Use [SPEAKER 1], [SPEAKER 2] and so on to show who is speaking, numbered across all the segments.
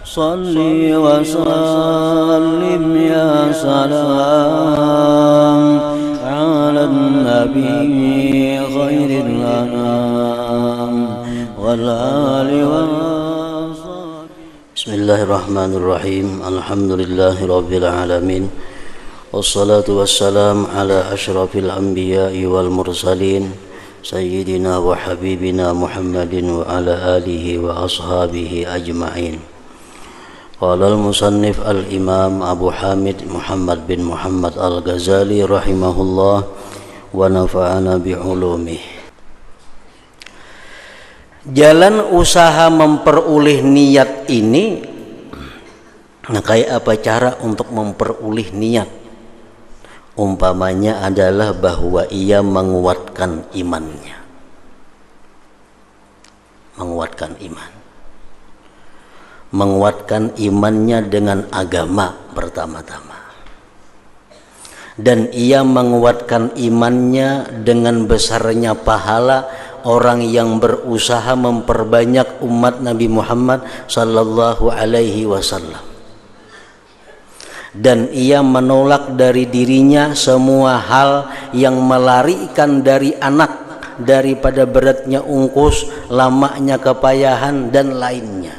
[SPEAKER 1] Salli wa sallim ya salam ala nabi khairil anam wal ali wal sahbihi. Bismillahirrahmanirrahim. Alhamdulillahi rabbil alamin. Wassalatu wassalam ala ashrafil anbiya'i wal mursalin Sayyidina wa habibina Muhammadin wa ala alihi wa ashabihi ajma'in. Qala al-musannif al-imam Abu Hamid Muhammad bin Muhammad al-Ghazali rahimahullah wa nafa'ana bi'ulumih. Jalan usaha memperoleh niat ini, nah kayak apa cara untuk memperoleh niat? Umpamanya adalah bahwa ia menguatkan imannya, menguatkan imannya dengan agama pertama-tama, dan ia menguatkan imannya dengan besarnya pahala orang yang berusaha memperbanyak umat Nabi Muhammad sallallahu alaihi wasallam. Dan ia menolak dari dirinya semua hal yang melarikan dari anak daripada beratnya ungkus, lamanya kepayahan dan lainnya.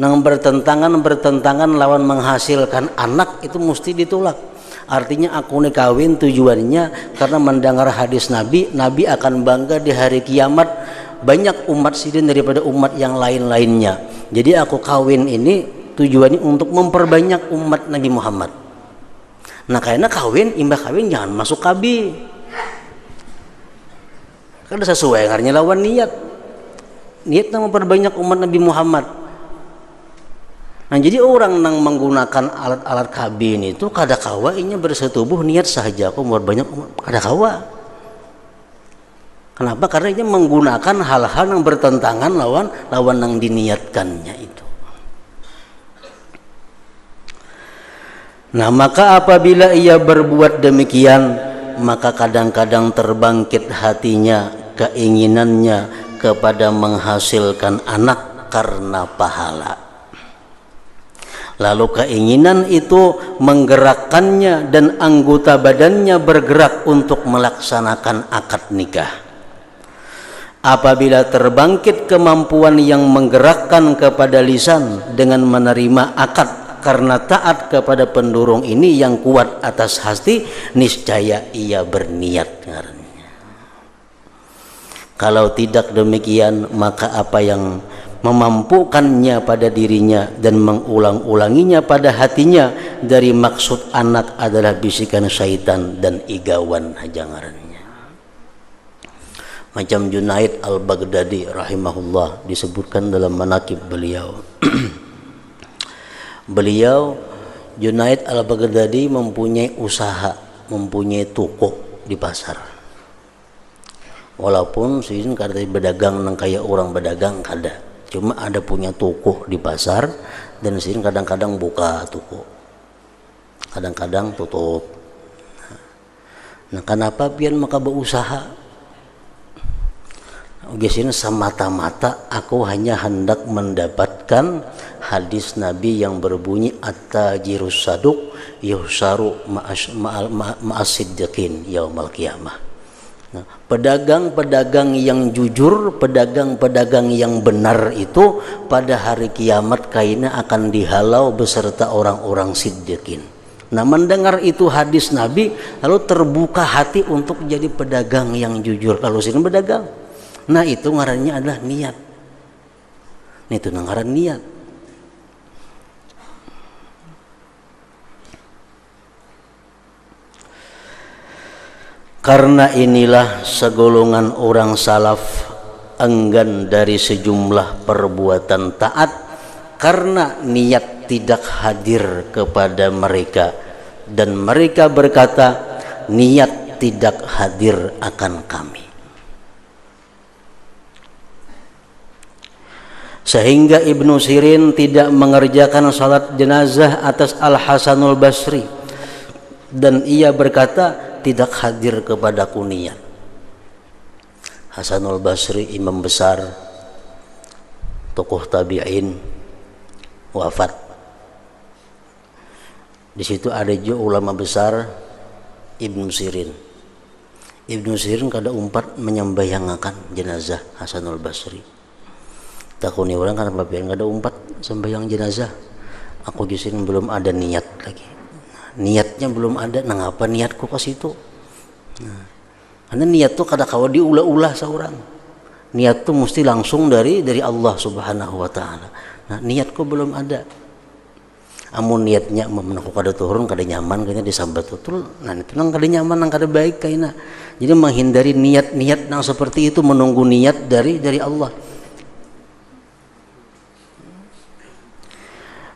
[SPEAKER 1] Yang bertentangan lawan menghasilkan anak itu mesti ditolak. Artinya aku kawin tujuannya karena mendengar hadis Nabi akan bangga di hari kiamat banyak umat sidin daripada umat yang lain-lainnya. Jadi aku kawin ini tujuannya untuk memperbanyak umat Nabi Muhammad. Nah karena imbah kawin jangan masuk kabi. Karena sesuai karena lawan niatnya memperbanyak umat Nabi Muhammad. Nah jadi orang yang menggunakan alat-alat kabin itu kadakawa inya bersetubuh niat saja aku memperbanyak umat kadakawa. Kenapa? Karena inya menggunakan hal-hal yang bertentangan lawan yang diniatkannya itu. Nah maka apabila ia berbuat demikian, maka kadang-kadang terbangkit hatinya, keinginannya kepada menghasilkan anak karena pahala. Lalu keinginan itu menggerakkannya dan anggota badannya bergerak untuk melaksanakan akad nikah. Apabila terbangkit kemampuan yang menggerakkan kepada lisan dengan menerima akad karena taat kepada pendorong ini yang kuat atas hati, niscaya ia berniat ngarannya. Kalau tidak demikian, maka apa yang memampukannya pada dirinya dan mengulang-ulanginya pada hatinya dari maksud anak adalah bisikan syaitan dan igawan aja ngarannya. Macam Junaid al-Baghdadi rahimahullah disebutkan dalam manaqib beliau. Junaid al-Baghdadi mempunyai usaha, mempunyai toko di pasar. Walaupun sin kada berdagang nang kayak orang berdagang kada. Cuma ada punya toko di pasar dan sin kadang-kadang buka toko. Kadang-kadang tutup. Nah, kenapa pian maka berusaha? Gesin semata-mata aku hanya hendak mendapatkan hadis Nabi yang berbunyi at-tajirus saduq yuhsaru ma'as-siddiqin yaumal qiyamah. Nah, pedagang-pedagang yang jujur, pedagang-pedagang yang benar itu pada hari kiamat kaina akan dihalau beserta orang-orang siddiqin. Nah, mendengar itu hadis Nabi lalu terbuka hati untuk jadi pedagang yang jujur lalu sini berdagang. Nah itu ngarannya adalah niat. Itu ngaran niat. Karena inilah segolongan orang salaf enggan dari sejumlah perbuatan taat karena niat tidak hadir kepada mereka, dan mereka berkata niat tidak hadir akan kami. Sehingga Ibnu Sirin tidak mengerjakan salat jenazah atas Al-Hasanul Basri, dan ia berkata tidak hadir kepadaku niat. Hasanul Basri imam besar, tokoh tabi'in, wafat. Di situ ada juga ulama besar Ibnu Sirin. Ibnu Sirin kada umpat menyembayangakan jenazah Hasanul Basri. Takuni orang kan bapian kada umpat sembahyang jenazah. Aku justru belum ada niat lagi. Niatnya belum ada, nah ngapa niatku ke situ? Nah, karena niat tuh kada kawa diulah-ulah seorang. Niat tuh mesti langsung dari Allah Subhanahu wa taala. Nah, niatku belum ada. Amun niatnya aku kada turun, kada nyaman kayaknya disambat betul. Nah, itu nang kada nyaman, nang kada baik kayaknya. Jadi menghindari niat-niat nang seperti itu, menunggu niat dari Allah.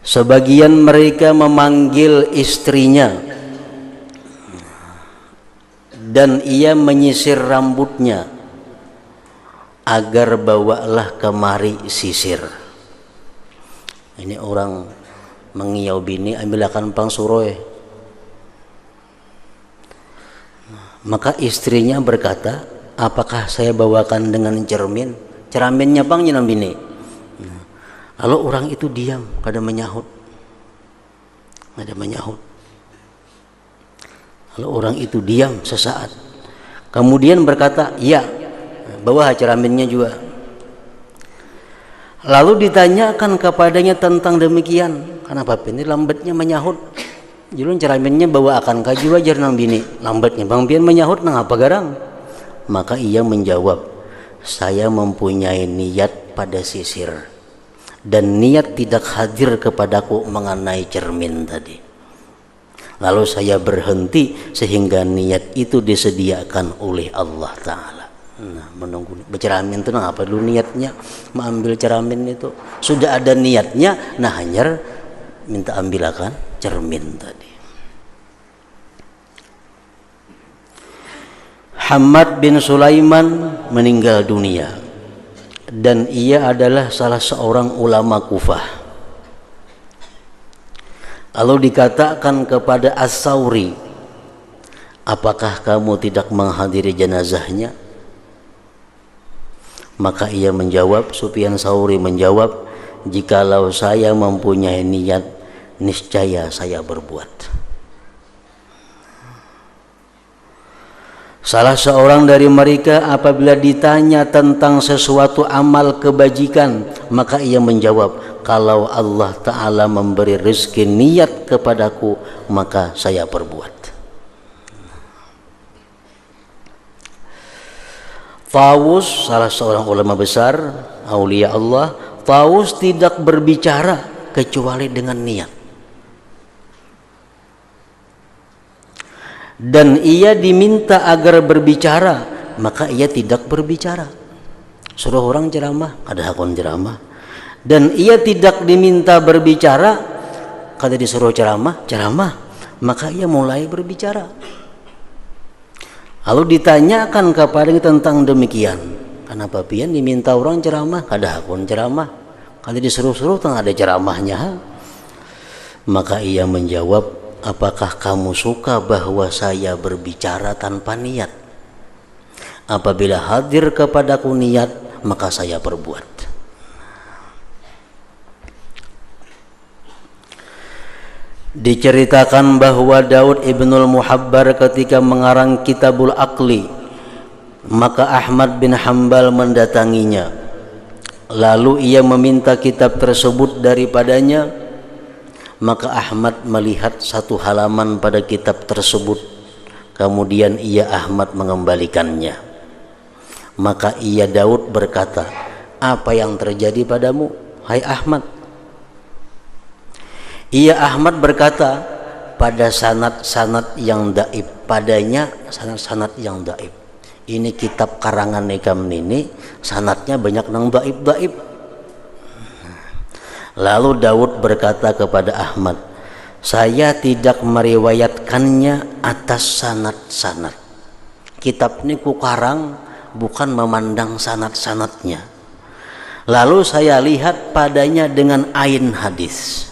[SPEAKER 1] Sebagian mereka memanggil istrinya dan ia menyisir rambutnya agar bawalah kemari sisir. Ini orang mengiau bini, ambilakan pang suroy. Maka istrinya berkata, apakah saya bawakan dengan cermin? Cerminnya pang nyenam bini. Lalu orang itu diam, kada menyahut. Lalu orang itu diam sesaat. Kemudian berkata, ya, bawa cerminnya juga. Lalu ditanyakan kepadanya tentang demikian. Kenapa ini lambatnya menyahut? Jadi cerminnya bawa akan kaju ajar nang bini. Lambatnya bang pian menyahut nang apa garang? Maka ia menjawab, saya mempunyai niat pada sisir. Dan niat tidak hadir kepadaku mengenai cermin tadi. Lalu saya berhenti sehingga niat itu disediakan oleh Allah Ta'ala. Nah, menunggu bercermin itu nah apa dulu niatnya mengambil cermin itu sudah ada niatnya, nah hanya minta ambilakan cermin tadi. Hammad bin Sulaiman meninggal dunia dan ia adalah salah seorang ulama Kufah. Lalu dikatakan kepada As-Sauri, apakah kamu tidak menghadiri jenazahnya? Maka ia menjawab, Sufyan Sauri menjawab, jikalau saya mempunyai niat, niscaya saya berbuat. Salah seorang dari mereka apabila ditanya tentang sesuatu amal kebajikan, maka ia menjawab, kalau Allah Ta'ala memberi rezeki niat kepadaku, maka saya perbuat. Tawus, salah seorang ulama besar, aulia Allah, Tawus tidak berbicara kecuali dengan niat. Dan ia diminta agar berbicara, maka ia tidak berbicara. Suruh orang ceramah, ada hakun ceramah. Dan ia tidak diminta berbicara, kada disuruh ceramah, maka ia mulai berbicara. Lalu ditanyakan kepadanya tentang demikian. Kenapa pian diminta orang ceramah, kada hakun ceramah, kada disuruh-suruh tengah ada ceramahnya. Maka ia menjawab, apakah kamu suka bahwa saya berbicara tanpa niat? Apabila hadir kepadaku niat, maka saya perbuat. Diceritakan bahwa Daud ibnul Muhabbar ketika mengarang Kitabul Aqli, maka Ahmad bin Hanbal mendatanginya. Lalu ia meminta kitab tersebut daripadanya. Maka Ahmad melihat satu halaman pada kitab tersebut. Kemudian ia Ahmad mengembalikannya. Maka ia Daud berkata, apa yang terjadi padamu, hai Ahmad? Ia Ahmad berkata, pada sanad-sanad yang daib, padanya sanad-sanad yang daib. Ini kitab karangan Nikam ini sanadnya banyak nang daib-daib. Lalu Daud berkata kepada Ahmad, saya tidak meriwayatkannya atas sanad-sanad. Kitab ini kukarang bukan memandang sanad-sanadnya. Lalu saya lihat padanya dengan ain hadis.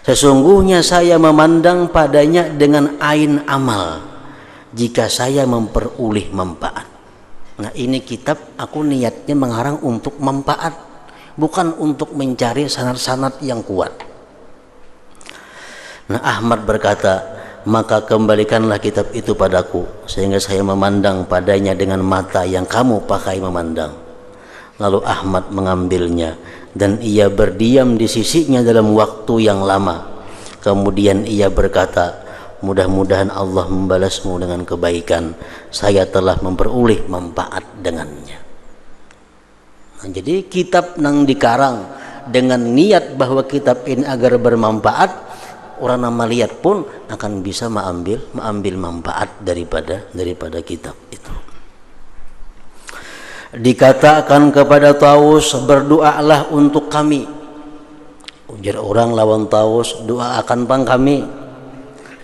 [SPEAKER 1] Sesungguhnya saya memandang padanya dengan ain amal, jika saya memperoleh manfaat. Nah, ini kitab aku niatnya mengarang untuk manfaat, bukan untuk mencari sanad-sanad yang kuat. Nah, Ahmad berkata, maka kembalikanlah kitab itu padaku, sehingga saya memandang padanya dengan mata yang kamu pakai memandang. Lalu Ahmad mengambilnya, dan ia berdiam di sisinya dalam waktu yang lama. Kemudian ia berkata, mudah-mudahan Allah membalasmu dengan kebaikan, saya telah memperoleh manfaat dengannya. Nah, jadi kitab nang dikarang dengan niat bahwa kitab ini agar bermanfaat, orang nama lihat pun akan bisa mengambil manfaat daripada kitab itu. Dikatakan kepada Taus, berdoalah untuk kami. Ujar orang lawan Taus, doakan pang kami.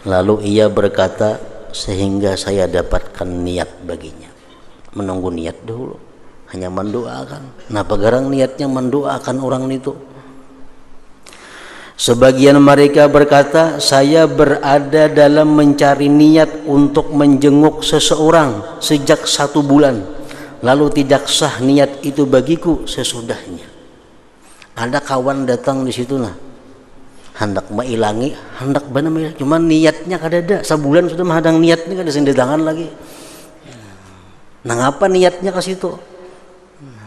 [SPEAKER 1] Lalu ia berkata, sehingga saya dapatkan niat baginya. Menunggu niat dulu, hanya mendoakan. Nah, pegarang niatnya mendoakan orang itu. Sebagian mereka berkata, saya berada dalam mencari niat untuk menjenguk seseorang sejak 1 bulan, lalu tidak sah niat itu bagiku sesudahnya. Ada kawan datang di situ, nah hendak mailangi, hendak benar, cuman niatnya kadada, sebulan sudah menghadang niatnya kada sendetangan lagi. Nah, ngapa niatnya ke situ?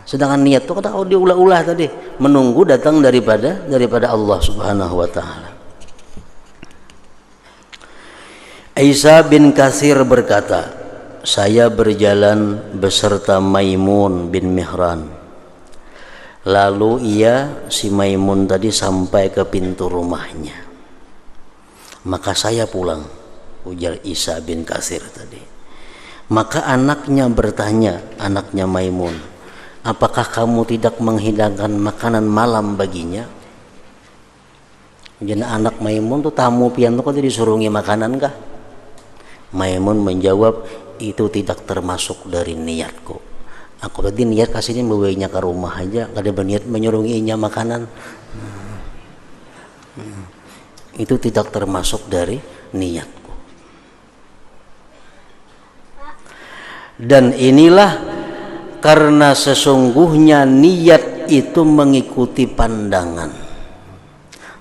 [SPEAKER 1] Sedangkan niat itu kata dia ulah-ulah tadi, menunggu datang daripada Allah Subhanahu wa taala. Isa bin Katsir berkata, saya berjalan beserta Maimun bin Mihran. Lalu si Maimun tadi sampai ke pintu rumahnya. Maka saya pulang, ujar Isa bin Katsir tadi. Maka anaknya bertanya, anaknya Maimun, apakah kamu tidak menghidangkan makanan malam baginya? Jadi anak Maimun tuh tamu pian tuh kok disuruhi makanan kah? Maimun menjawab, itu tidak termasuk dari niatku. Aku tadi niat kasihnya membawanya ke rumah aja, gak ada berniat menyuruhinya makanan. Itu tidak termasuk dari niatku. Dan inilah karena sesungguhnya niat itu mengikuti pandangan.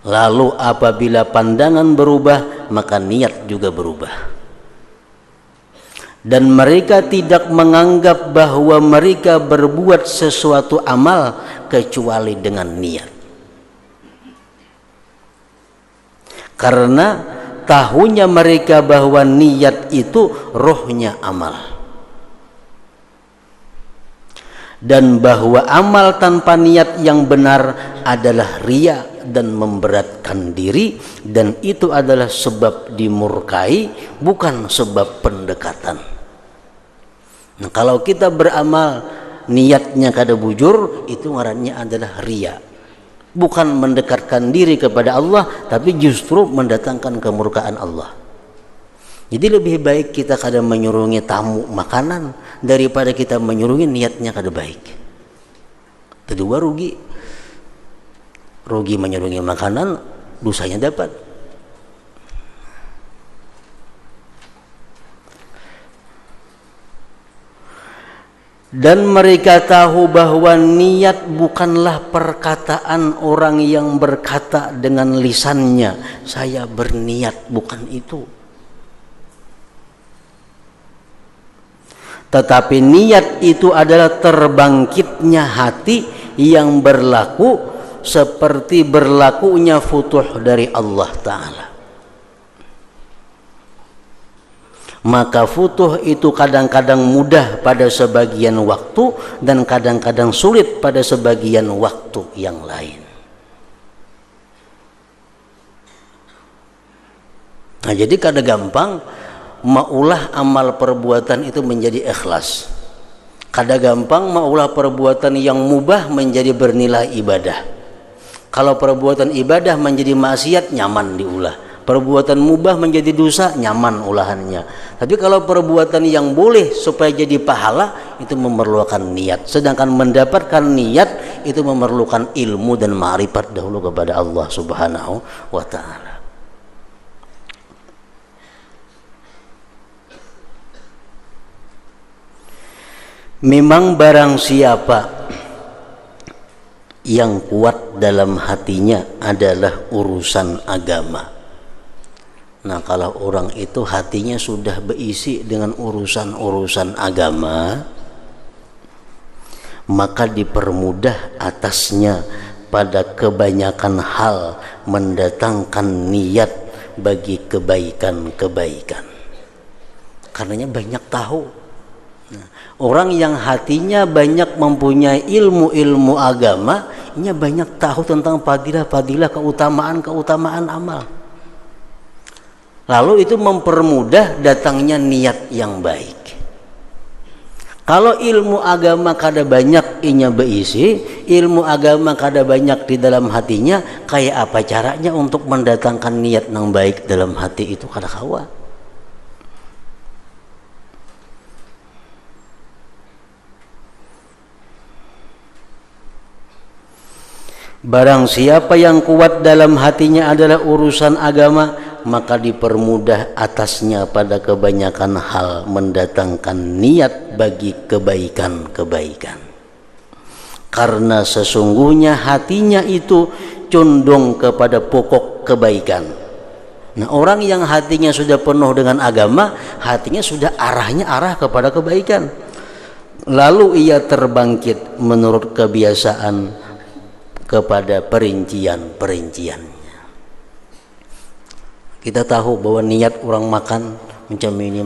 [SPEAKER 1] Lalu apabila pandangan berubah, maka niat juga berubah. Dan mereka tidak menganggap bahwa mereka berbuat sesuatu amal kecuali dengan niat. Karena tahunya mereka bahwa niat itu rohnya amal. Dan bahwa amal tanpa niat yang benar adalah riya dan memberatkan diri, dan itu adalah sebab dimurkai, bukan sebab pendekatan. Nah, kalau kita beramal niatnya kada bujur, itu ngarannya adalah riya, bukan mendekatkan diri kepada Allah, tapi justru mendatangkan kemurkaan Allah. Jadi lebih baik kita kada menyuruhi tamu makanan daripada kita menyuruhi niatnya kada baik. Kedua rugi menyuruhi makanan, dosanya dapat. Dan mereka tahu bahwa niat bukanlah perkataan orang yang berkata dengan lisannya, saya berniat, bukan itu. Tetapi niat itu adalah terbangkitnya hati yang berlaku seperti berlakunya futuh dari Allah Ta'ala. Maka futuh itu kadang-kadang mudah pada sebagian waktu dan kadang-kadang sulit pada sebagian waktu yang lain. Nah, jadi kada gampang maulah amal perbuatan itu menjadi ikhlas. Kada gampang maulah perbuatan yang mubah menjadi bernilai ibadah. Kalau perbuatan ibadah menjadi maksiat, nyaman diulah. Perbuatan mubah menjadi dosa, nyaman ulahannya. Tapi kalau perbuatan yang boleh supaya jadi pahala, itu memerlukan niat. Sedangkan mendapatkan niat itu memerlukan ilmu dan ma'rifat dahulu kepada Allah Subhanahu wa ta'ala. Memang barang siapa yang kuat dalam hatinya adalah urusan agama. Nah, kalau orang itu hatinya sudah berisi dengan urusan-urusan agama, maka dipermudah atasnya pada kebanyakan hal mendatangkan niat bagi kebaikan-kebaikan. Karenanya banyak tahu. Nah, orang yang hatinya banyak mempunyai ilmu-ilmu agama, ini banyak tahu tentang fadilah-fadilah, keutamaan-keutamaan amal. Lalu itu mempermudah datangnya niat yang baik. Kalau ilmu agama kada banyak inya berisi, ilmu agama kada banyak di dalam hatinya, kayak apa caranya untuk mendatangkan niat yang baik dalam hati itu kada kawa. Barang siapa yang kuat dalam hatinya adalah urusan agama, maka dipermudah atasnya pada kebanyakan hal mendatangkan niat bagi kebaikan-kebaikan. Karena sesungguhnya hatinya itu condong kepada pokok kebaikan. Nah, orang yang hatinya sudah penuh dengan agama, hatinya sudah arah kepada kebaikan. Lalu ia terbangkit menurut kebiasaan kepada perincian-perinciannya. Kita tahu bahwa niat orang makan macam ini,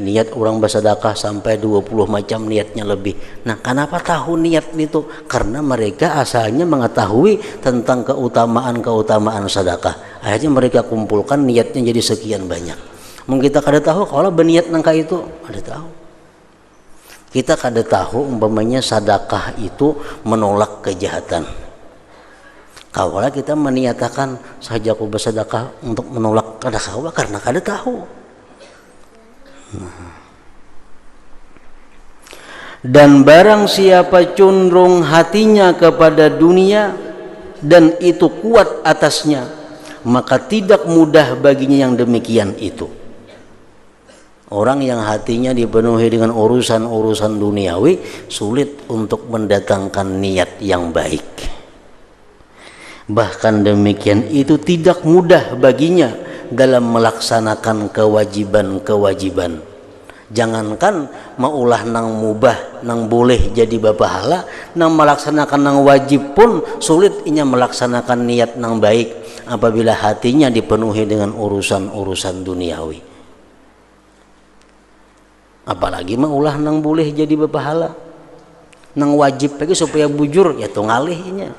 [SPEAKER 1] niat orang bersedekah sampai 20 macam niatnya lebih. Nah, kenapa tahu niat itu? Karena mereka asalnya mengetahui tentang keutamaan sedekah. Akhirnya mereka kumpulkan niatnya jadi sekian banyak. Mungkin kita kada tahu kalau berniat nangka itu, ada tahu. Kita kada tahu umpamanya sedekah itu menolak kejahatan. Kalau kita meniatakan saja aku bersedekah untuk menolak kada kawa karena kada tahu. Dan barang siapa condong hatinya kepada dunia dan itu kuat atasnya, maka tidak mudah baginya yang demikian itu. Orang yang hatinya dipenuhi dengan urusan-urusan duniawi sulit untuk mendatangkan niat yang baik. Bahkan demikian itu tidak mudah baginya dalam melaksanakan kewajiban-kewajiban. Jangankan maulah nang mubah, nang boleh jadi bapahala, nang melaksanakan nang wajib pun sulit inya melaksanakan niat nang baik apabila hatinya dipenuhi dengan urusan-urusan duniawi. Apalagi mah ulah nang boleh jadi bapahala, nang wajib lagi supaya bujur ya tuh ngalihnya.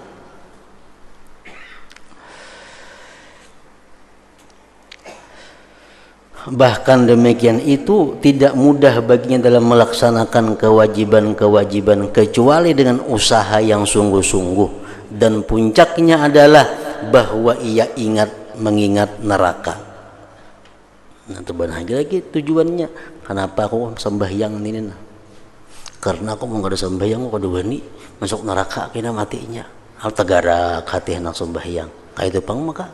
[SPEAKER 1] Bahkan demikian itu tidak mudah baginya dalam melaksanakan kewajiban-kewajiban kecuali dengan usaha yang sungguh-sungguh, dan puncaknya adalah bahwa ia mengingat neraka. Nah, teban lagi tujuannya. Kenapa aku sembahyang ini? Karena aku mau ada sembahyang, aku ada wani masuk neraka kena matinya. Hal tegara hati hendak sembahyang. Kayak itu pang maka.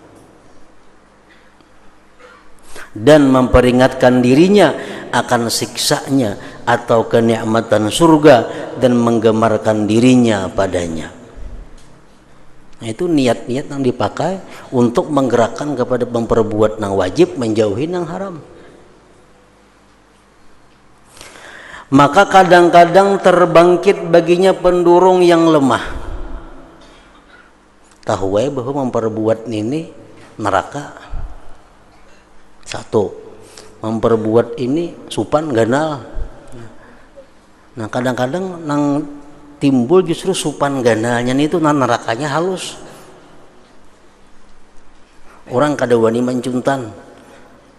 [SPEAKER 1] Dan memperingatkan dirinya akan siksanya atau kenikmatan surga dan menggemarkan dirinya padanya. Nah, itu niat-niat yang dipakai untuk menggerakkan kepada memperbuat yang wajib, menjauhi yang haram. Maka kadang-kadang terbangkit baginya pendurung yang lemah. Tahu bahwa memperbuat ini neraka. Satu, memperbuat ini supan ganal. Nah, kadang-kadang nang timbul justru supan ganalnya itu nerakanya halus. Orang kada wani mencuntan.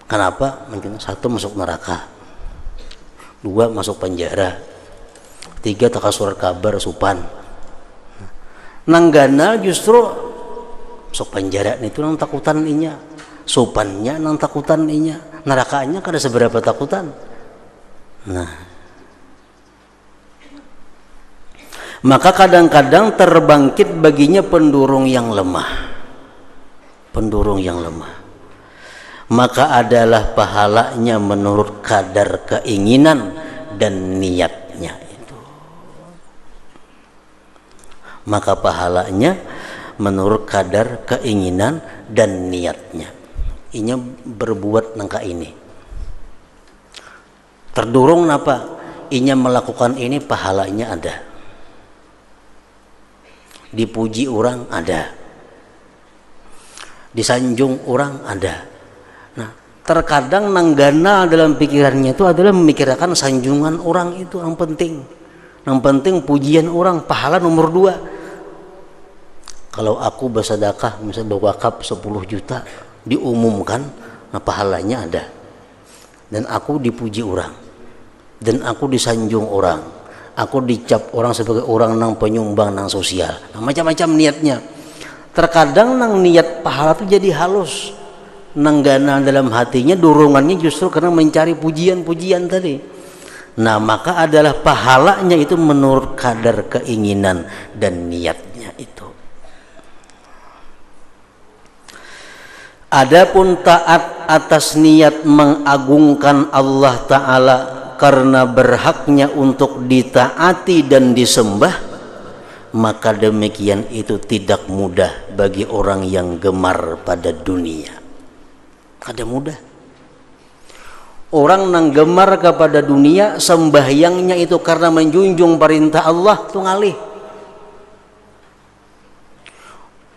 [SPEAKER 1] Kenapa? Satu, masuk neraka. 2, masuk penjara. 3, taka surat kabar supan. Nang ganal justru masuk penjara itu nang takutan inya, supannya nang takutan inya, nerakanya kada seberapa takutan. Nah, maka kadang-kadang terbangkit baginya pendurung yang lemah. Maka adalah pahalanya menurut kadar keinginan dan niatnya itu. maka pahalanya menurut kadar keinginan dan niatnya. Inya berbuat nangka ini, terdorong napa inya melakukan ini, pahalanya ada, dipuji orang ada, disanjung orang ada. Nah, terkadang nanggana dalam pikirannya itu adalah memikirkan sanjungan orang, itu yang penting. Yang penting pujian orang, pahala nomor 2. Kalau aku bersedekah misalnya berwakaf 10 juta diumumkan, nah pahalanya ada. Dan aku dipuji orang, dan aku disanjung orang, aku dicap orang sebagai orang nang penyumbang nang sosial. Nah, macam-macam niatnya. Terkadang nang niat pahala itu jadi halus, nanggana dalam hatinya dorongannya justru karena mencari pujian-pujian tadi. Nah, maka adalah pahalanya itu menurut kadar keinginan dan niatnya itu. Adapun taat atas niat mengagungkan Allah Ta'ala karena berhaknya untuk ditaati dan disembah, maka demikian itu tidak mudah bagi orang yang gemar pada dunia. Kada mudah. Orang yang gemar kepada dunia, sembahyangnya itu karena menjunjung perintah Allah, itu ngalih.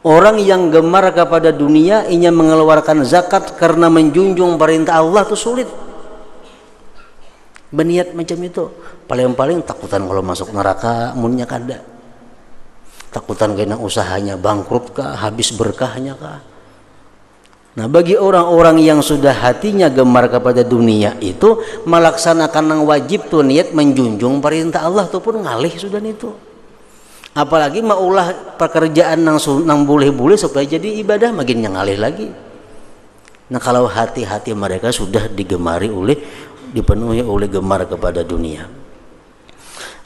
[SPEAKER 1] Orang yang gemar kepada dunia, inya mengeluarkan zakat karena menjunjung perintah Allah, itu sulit. Berniat macam itu, paling-paling takutan kalau masuk neraka, munnya kada. Takutan kena usahanya bangkrut kah, habis berkahnya kah. Nah, bagi orang-orang yang sudah hatinya gemar kepada dunia itu, melaksanakan yang wajib tuh niat menjunjung perintah Allah itu pun ngalih sudah itu. Apalagi maulah pekerjaan nang boleh-boleh supaya jadi ibadah, makin yang ngalih lagi. Nah, kalau hati-hati mereka sudah dipenuhi oleh gemar kepada dunia.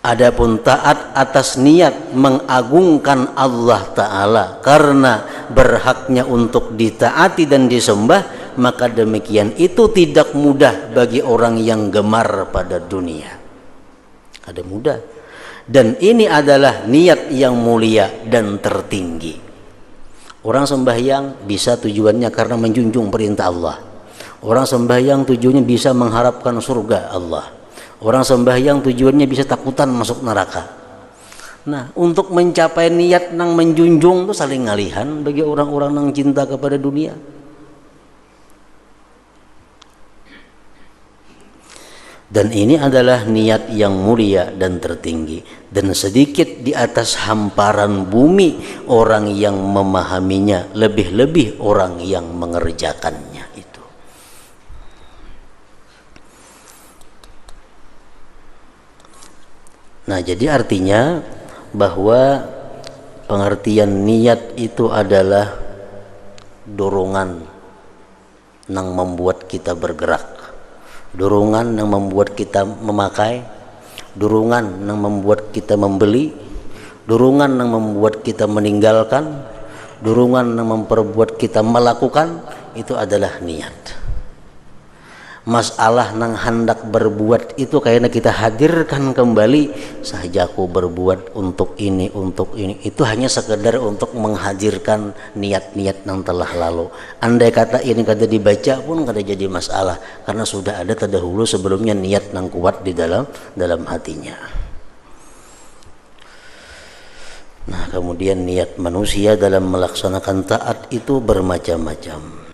[SPEAKER 1] Adapun taat atas niat mengagungkan Allah Ta'ala karena berhaknya untuk ditaati dan disembah, maka demikian itu tidak mudah bagi orang yang gemar pada dunia. Ada mudah. Dan ini adalah niat yang mulia dan tertinggi. Orang sembahyang bisa tujuannya karena menjunjung perintah Allah. Orang sembahyang tujuannya bisa mengharapkan surga Allah. Orang sembahyang tujuannya bisa takutan masuk neraka. Nah, untuk mencapai niat nang menjunjung itu saling ngalihan bagi orang-orang nang cinta kepada dunia. Dan ini adalah niat yang mulia dan tertinggi, dan sedikit di atas hamparan bumi orang yang memahaminya, lebih-lebih orang yang mengerjakannya itu. Nah, jadi artinya bahwa pengertian niat itu adalah dorongan yang membuat kita bergerak, dorongan yang membuat kita memakai, dorongan yang membuat kita membeli, dorongan yang membuat kita meninggalkan, dorongan yang memperbuat kita melakukan, itu adalah niat. Masalah nang hendak berbuat itu kayaknya kita hadirkan kembali, saja aku berbuat untuk ini, itu hanya sekedar untuk menghadirkan niat-niat yang telah lalu. Andai kata ini kada dibaca pun kada jadi masalah, karena sudah ada terdahulu sebelumnya niat yang kuat di dalam hatinya. Nah, kemudian niat manusia dalam melaksanakan taat itu bermacam-macam.